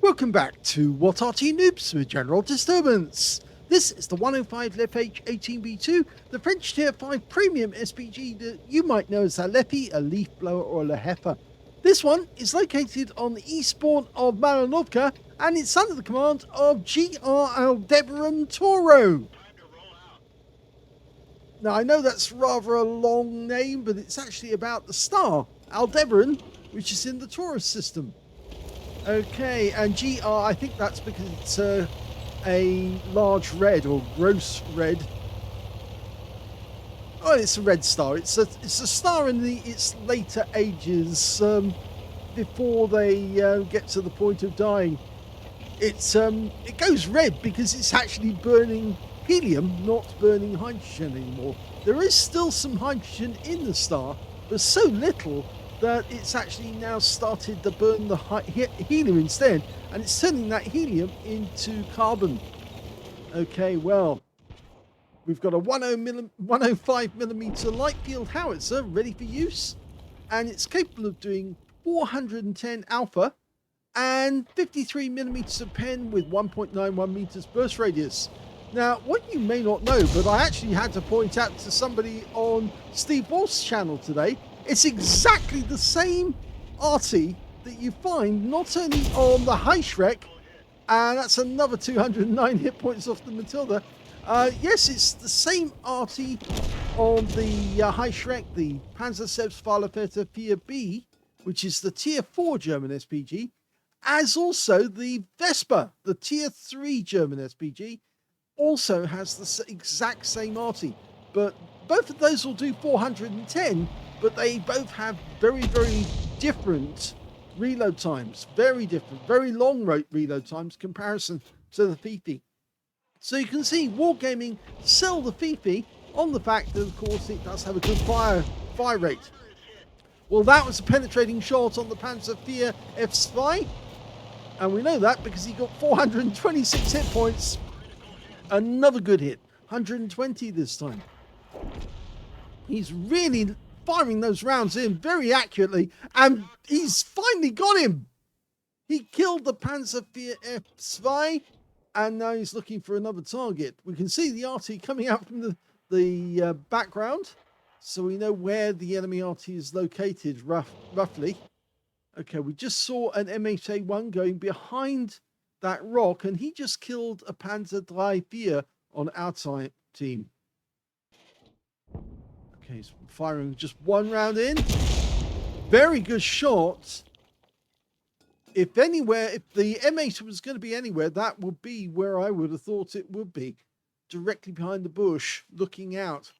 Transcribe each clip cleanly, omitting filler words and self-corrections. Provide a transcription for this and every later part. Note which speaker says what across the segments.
Speaker 1: Welcome back to What Arty Noobs with General Disturbance. This is the 105 leFH18B2, the French Tier 5 Premium SPG that you might know as a leFH, a leaf blower, or a leFH. This one is located on the eastbourne of Malinovka, and it's under the command of graldebarantauro. Now, I know that's rather a long name, but it's actually about the star, Aldebaran, which is in the Taurus system. Okay, and GR, I think that's because it's a large red or gross red. Oh, it's a red star. It's a star in its later ages, before they get to the point of dying. It goes red because it's actually burning helium, not burning hydrogen anymore. There is still some hydrogen in the star, but so little that it's actually now started to burn the helium instead, and it's turning that helium into carbon. Okay, well, we've got a 105mm light field howitzer ready for use, and it's capable of doing 410 alpha and 53mm of pen with 1.91 meters burst radius. Now, what you may not know, but I actually had to point out to somebody on Steve Wolf's channel today, it's exactly the same Arty that you find not only on the High Shrek, and that's another 209 hit points off the Matilda. Yes, it's the same Arty on the High Shrek, the Panzerselbstfahrerfährte 4B, which is the Tier 4 German SPG, as also the Vespa, the Tier 3 German SPG, also has the exact same Arty. But both of those will do 410, but they both have very, very different reload times. Very different, very long reload times comparison to the Fifi. So you can see Wargaming sell the Fifi on the fact that, of course, it does have a good fire rate. Well, that was a penetrating shot on the Panzer IV F2, and we know that because he got 426 hit points. Another good hit, 120 this time. He's really firing those rounds in very accurately, and he's finally got him. He killed the Panzer IV F2, and now he's looking for another target. We can see the Arty coming out from the background, so we know where the enemy Arty is located roughly. Okay, we just saw an M8A1 going behind that rock, and he just killed a Panzer IV on our team. Okay, he's firing just one round in. Very good shot. If the M8 was going to be anywhere, that would be where I would have thought it would be. Directly behind the bush, looking out.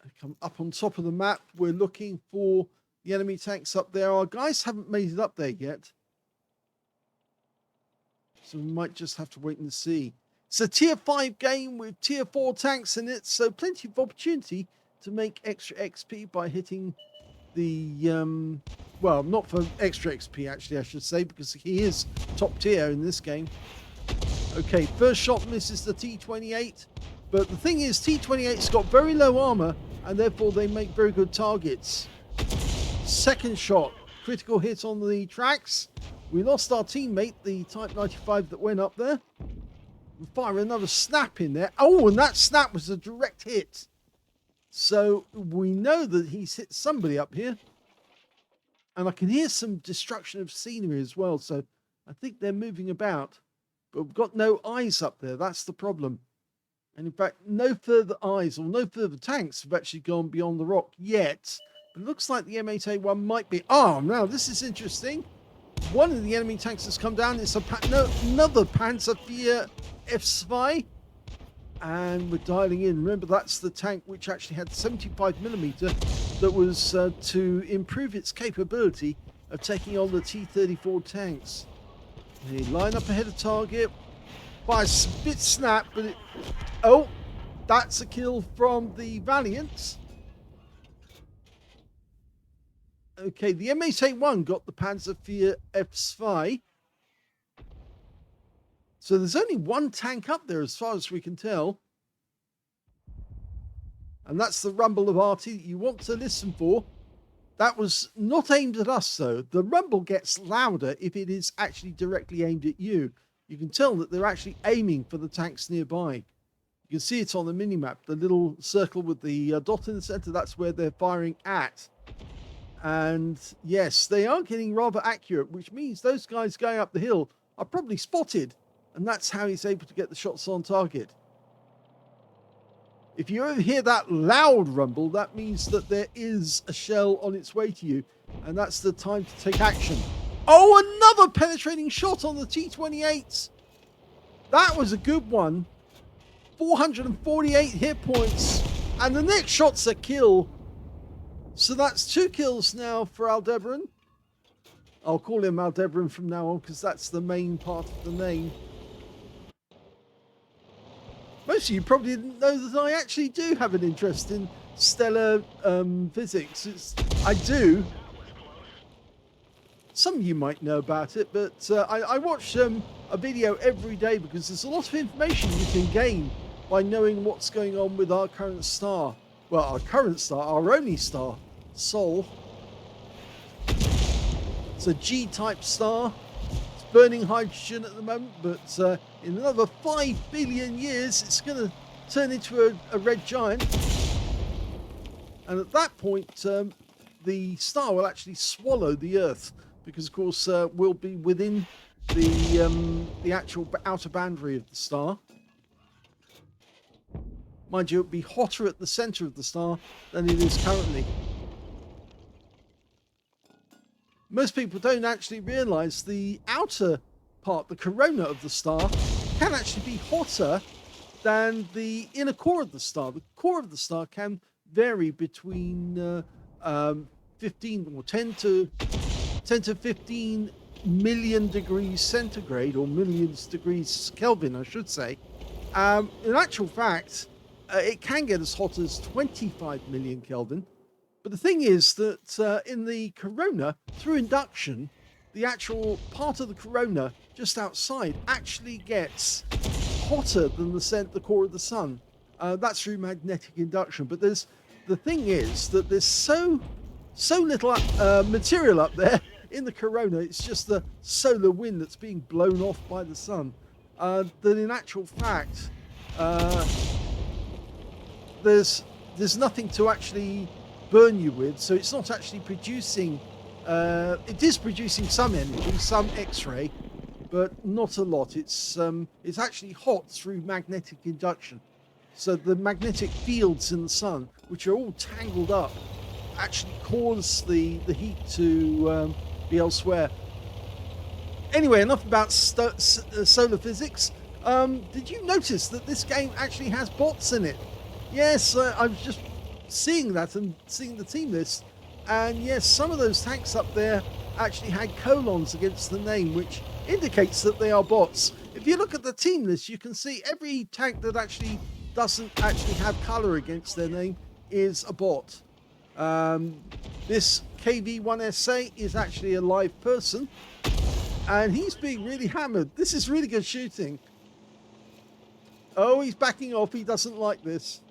Speaker 1: I come up on top of the map. We're looking for the enemy tanks up there. Our guys haven't made it up there yet, so we might just have to wait and see. It's a Tier 5 game with Tier 4 tanks in it, so plenty of opportunity to make extra XP by hitting the, well, not for extra XP, actually, I should say, because he is top tier in this game. Okay, first shot misses the T28, but the thing is, T28's got very low armor, and therefore they make very good targets. Second shot, critical hit on the tracks. We lost our teammate, the Type 95 that went up there. We fire another snap in there. Oh, and that snap was a direct hit. So we know that he's hit somebody up here. And I can hear some destruction of scenery as well. So I think they're moving about. But we've got no eyes up there. That's the problem. And in fact, no further eyes or no further tanks have actually gone beyond the rock yet. But it looks like the M8A1 might be. Oh, now this is interesting. One of the enemy tanks has come down. It's another Panzer IV F2, and we're dialing in. Remember, that's the tank which actually had 75mm that was to improve its capability of taking on the T-34 tanks. They line up ahead of target. By a bit snap, but oh, that's a kill from the Valiant. Okay, the M8A1 got the Panzer IV F2. So there's only one tank up there as far as we can tell. And that's the rumble of Arty that you want to listen for. That was not aimed at us, though. The rumble gets louder if it is actually directly aimed at you. You can tell that they're actually aiming for the tanks nearby. You can see it on the minimap. The little circle with the dot in the center, that's where they're firing at. And yes, they are getting rather accurate, which means those guys going up the hill are probably spotted. And that's how he's able to get the shots on target. If you ever hear that loud rumble, that means that there is a shell on its way to you. And that's the time to take action. Oh, another penetrating shot on the T-28. That was a good one. 448 hit points. And the next shot's a kill. So that's 2 kills now for Aldebaran. I'll call him Aldebaran from now on because that's the main part of the name. Most of you probably didn't know that I actually do have an interest in stellar physics. I do. Some of you might know about it, but I watch a video every day because there's a lot of information you can gain by knowing what's going on with our current star. Well, our current star, our only star, Sol. It's a G-type star. It's burning hydrogen at the moment, but in another 5 billion years, it's going to turn into a red giant. And at that point, the star will actually swallow the Earth because, of course, we'll be within the actual outer boundary of the star. Mind you, it'll be hotter at the center of the star than it is currently. Most people don't actually realize the outer part, the corona of the star, can actually be hotter than the inner core of the star. The core of the star can vary between 15 or 10 to 15 million degrees centigrade, or millions degrees Kelvin, I should say. In actual fact, it can get as hot as 25 million Kelvin. But the thing is that in the corona, through induction, the actual part of the corona just outside actually gets hotter than the core of the sun. That's through magnetic induction. But the thing is that there's so little material up there in the corona. It's just the solar wind that's being blown off by the sun. That in actual fact, there's nothing to actually burn you with, so it's not actually producing. It is producing some energy, some X-ray, but not a lot. It's actually hot through magnetic induction. So the magnetic fields in the sun, which are all tangled up, actually cause the heat to be elsewhere. Anyway, enough about solar physics. Did you notice that this game actually has bots in it? Yes, I was just seeing that and seeing the team list. And yes, some of those tanks up there actually had colons against the name, which indicates that they are bots. If you look at the team list, you can see every tank that actually doesn't actually have color against their name is a bot. This KV-1SA is actually a live person, and he's being really hammered. This is really good shooting. Oh, he's backing off. He doesn't like this.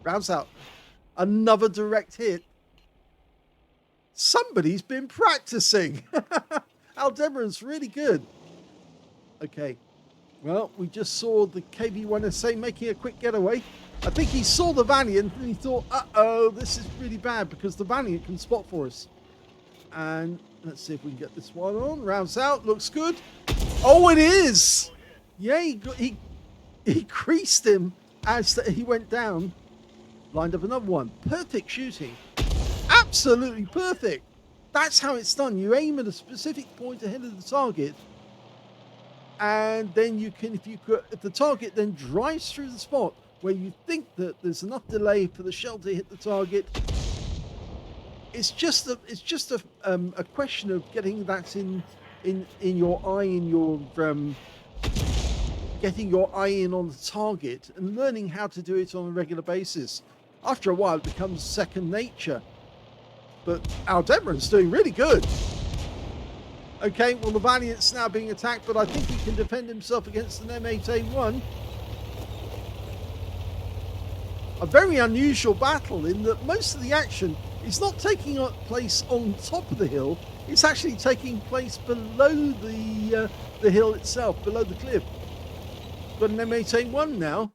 Speaker 1: Rounds out. Another direct hit. Somebody's been practicing. Aldebaran's really good. Okay. Well, we just saw the KV-1SA making a quick getaway. I think he saw the Valiant and he thought, uh-oh, this is really bad because the Valiant can spot for us. And let's see if we can get this one on. Rounds out. Looks good. Oh, it is. Yeah, he creased him as he went down. Lined up another one. Perfect shooting. Absolutely perfect. That's how it's done. You aim at a specific point ahead of the target, and then you can, if the target then drives through the spot where you think that there's enough delay for the shell to hit the target, it's just a question of getting that in your eye, getting your eye in on the target and learning how to do it on a regular basis. After a while, it becomes second nature. But Aldebaran's doing really good. Okay, well, the Valiant's now being attacked, but I think he can defend himself against an M8A1. A very unusual battle in that most of the action It's not taking place on top of the hill. It's actually taking place below the hill itself, below the cliff. Got an M8A1 now.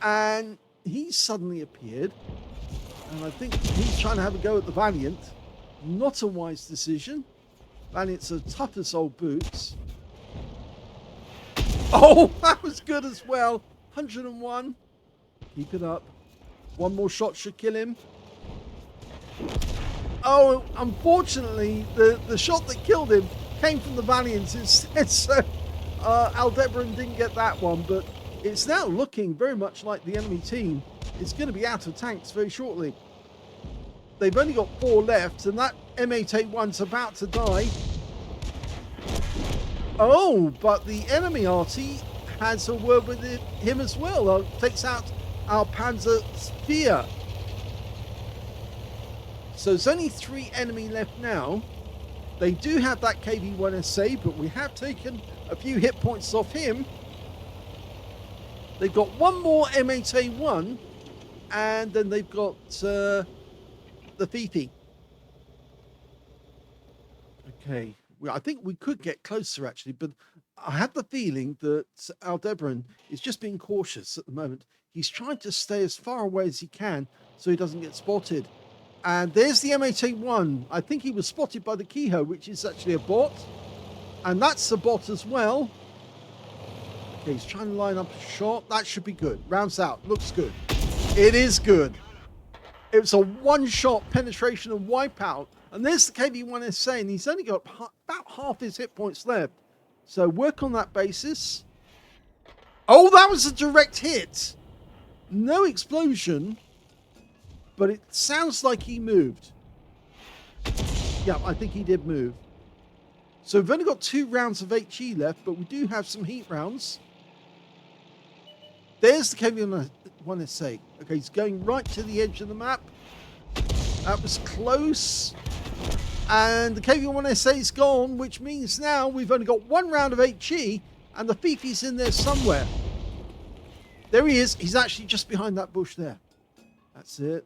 Speaker 1: And he's suddenly appeared. And I think he's trying to have a go at the Valiant. Not a wise decision. Valiant's are tough as old boots. Oh, that was good as well. 101. Keep it up. One more shot should kill him. Oh, unfortunately, the shot that killed him came from the Valiant instead. So Aldebaran didn't get that one, but it's now looking very much like the enemy team is going to be out of tanks very shortly. They've only got 4 left, and that M8A1's about to die. Oh, but the enemy Arty has a word with him as well. Takes out our Panzer Spear. So there's only 3 enemy left now. They do have that KV-1SA, but we have taken a few hit points off him. They've got 1 more M8A1, and then they've got the Fifi. Okay, well, I think we could get closer actually, but I have the feeling that Aldebaran is just being cautious at the moment. He's trying to stay as far away as he can so he doesn't get spotted. And there's the M8A1. I think he was spotted by the Kehoe, which is actually a bot. And that's a bot as well. Okay, he's trying to line up a shot. That should be good. Rounds out. Looks good. It is good. It was a one-shot penetration and wipeout. And there's the KV-1SA, and he's only got about half his hit points left. So work on that basis. Oh, that was a direct hit. No explosion. But it sounds like he moved. Yeah, I think he did move. So we've only got 2 rounds of HE left, but we do have some heat rounds. There's the KV-1SA. Okay, he's going right to the edge of the map. That was close. And the KV-1SA is gone, which means now we've only got 1 round of HE, and the Fifi's in there somewhere. There he is. He's actually just behind that bush there. That's it.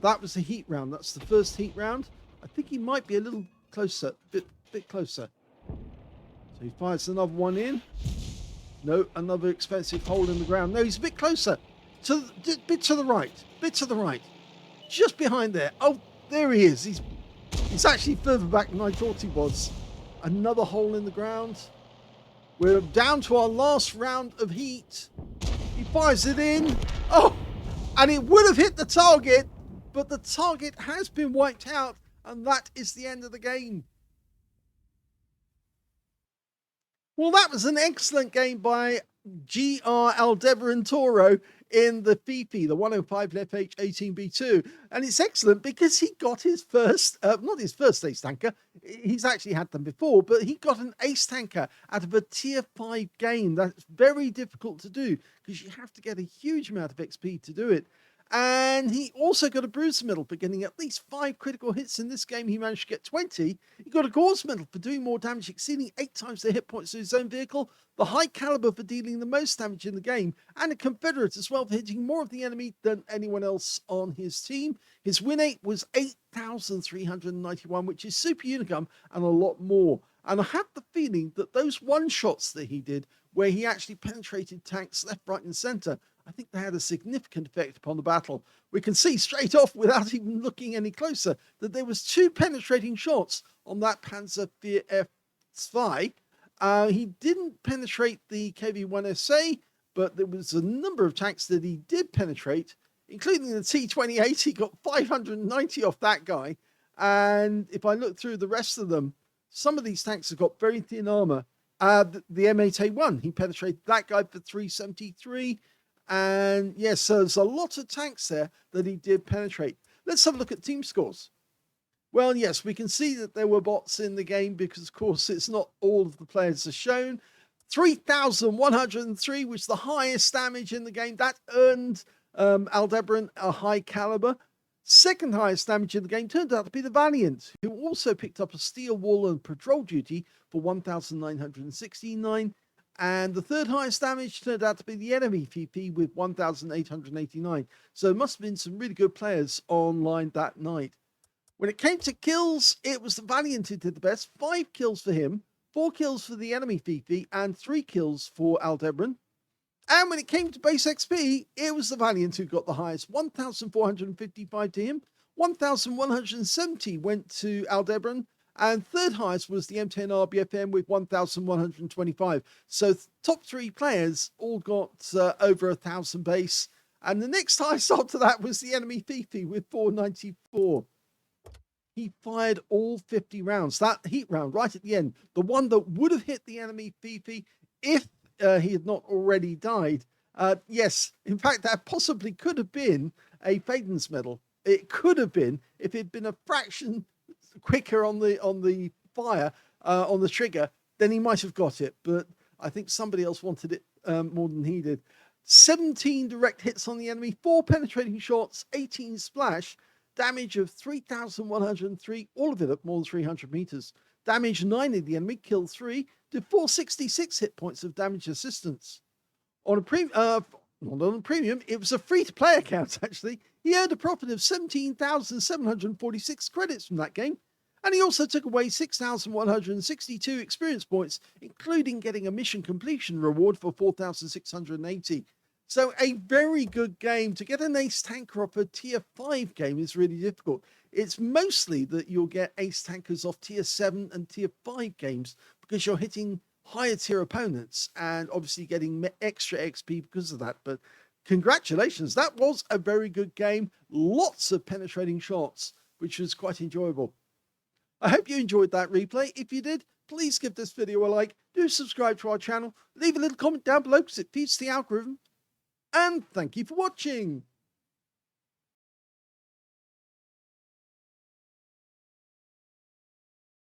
Speaker 1: That was the heat round. That's the first heat round. I think he might be a little closer, bit closer. So he fires another one in. No, another expensive hole in the ground. No, he's a bit closer. Bit to the right. Bit to the right. Just behind there. Oh, there he is. He's actually further back than I thought he was. Another hole in the ground. We're down to our last round of heat. He fires it in. Oh, and it would have hit the target, but the target has been wiped out, and that is the end of the game. Well, that was an excellent game by Aldebarantauro in the Fifi, the 105 leFH18B2. And it's excellent because he got his first, not his first ace tanker, he's actually had them before, but he got an ace tanker out of a tier 5 game. That's very difficult to do because you have to get a huge amount of XP to do it. And he also got a bruiser medal for getting at least 5 critical hits in this game. He managed to get 20. He got a gauze medal for doing more damage, exceeding 8 times the hit points of his own vehicle. The high caliber for dealing the most damage in the game. And a Confederate as well for hitting more of the enemy than anyone else on his team. His win rate was 8,391, which is super unicum and a lot more. And I have the feeling that those one-shots that he did, where he actually penetrated tanks left, right, and center, I think they had a significant effect upon the battle. We can see straight off, without even looking any closer, that there was 2 penetrating shots on that Panzer F2. He didn't penetrate the KV-1SA, but there was a number of tanks that he did penetrate, including the T-28. He got 590 off that guy. And if I look through the rest of them, some of these tanks have got very thin armor. The M8A1, he penetrated that guy for 373. And yes, so there's a lot of tanks there that he did penetrate. Let's have a look at team scores. Well, yes, we can see that there were bots in the game because, of course, it's not all of the players are shown. 3,103 was the highest damage in the game. That earned Aldebaran a high caliber. Second highest damage in the game turned out to be the Valiant, who also picked up a steel wall and patrol duty for 1,969. And the third highest damage turned out to be the enemy VP with 1,889. So there must have been some really good players online that night. When it came to kills, it was the Valiant who did the best. 5 kills for him, 4 kills for the enemy VP, and 3 kills for Aldebaran. And when it came to base XP, it was the Valiant who got the highest. 1,455 to him, 1,170 went to Aldebaran, and third highest was the M10R BFM with 1,125. So top 3 players all got over 1,000 base. And the next highest after that was the enemy Fifi with 494. He fired all 50 rounds. That heat round right at the end, the one that would have hit the enemy Fifi if he had not already died. Yes, in fact, that possibly could have been a Faden's medal. It could have been if it'd been a fraction quicker on the fire, on the trigger, then he might have got it. But I think somebody else wanted it more than he did. 17 direct hits on the enemy, 4 penetrating shots, 18 splash, damage of 3,103, all of it at more than 300 meters. Damage 9 of the enemy, kill 3, did 466 hit points of damage assistance. On a premium, it was a free-to-play account, actually. He earned a profit of 17,746 credits from that game, and he also took away 6,162 experience points, including getting a mission completion reward for 4,680. So a very good game. To get an ace tanker off a tier 5 game is really difficult. It's mostly that you'll get ace tankers off tier 7 and tier 5 games because you're hitting higher tier opponents and obviously getting extra XP because of that. But congratulations, that was a very good game. Lots of penetrating shots, which was quite enjoyable. I hope you enjoyed that replay. If you did, please give this video a like. Do subscribe to our channel. Leave a little comment down below because it feeds the algorithm. And thank you for watching.